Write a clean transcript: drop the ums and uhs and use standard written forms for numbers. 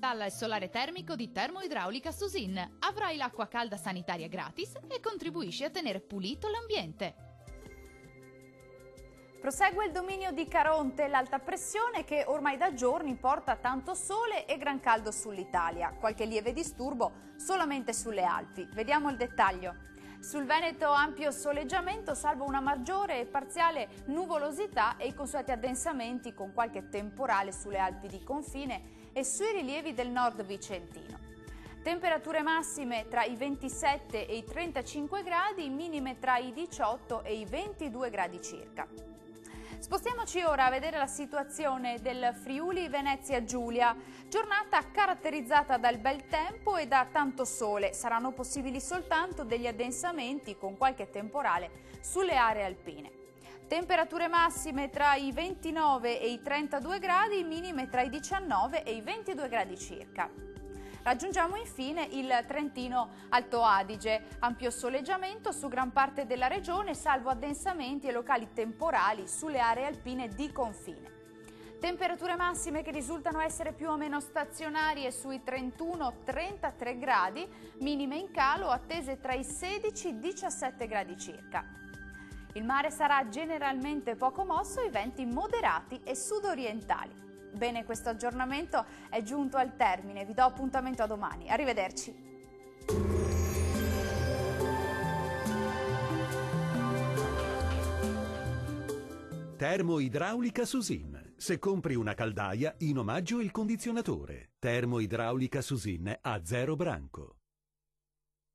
Installa il solare termico di Termoidraulica Susin. Avrai l'acqua calda sanitaria gratis e contribuisci a tenere pulito l'ambiente. Prosegue il dominio di Caronte, l'alta pressione che ormai da giorni porta tanto sole e gran caldo sull'Italia. Qualche lieve disturbo solamente sulle Alpi. Vediamo il dettaglio. Sul Veneto ampio soleggiamento, salvo una maggiore e parziale nuvolosità e i consueti addensamenti con qualche temporale sulle Alpi di confine e sui rilievi del nord vicentino. Temperature massime tra i 27 e i 35 gradi, minime tra i 18 e i 22 gradi circa. Spostiamoci ora a vedere la situazione del Friuli Venezia Giulia. Giornata caratterizzata dal bel tempo e da tanto sole. Saranno possibili soltanto degli addensamenti con qualche temporale sulle aree alpine. Temperature massime tra i 29 e i 32 gradi, minime tra i 19 e i 22 gradi circa. Raggiungiamo infine il Trentino Alto Adige, ampio soleggiamento su gran parte della regione, salvo addensamenti e locali temporali sulle aree alpine di confine. Temperature massime che risultano essere più o meno stazionarie sui 31-33 gradi, minime in calo attese tra i 16 e i 17 gradi circa. Il mare sarà generalmente poco mosso e venti moderati e sudorientali. Bene, questo aggiornamento è giunto al termine, vi do appuntamento a domani. Arrivederci. Termoidraulica Susin. Se compri una caldaia, in omaggio il condizionatore. Termoidraulica Susin a 0 branco.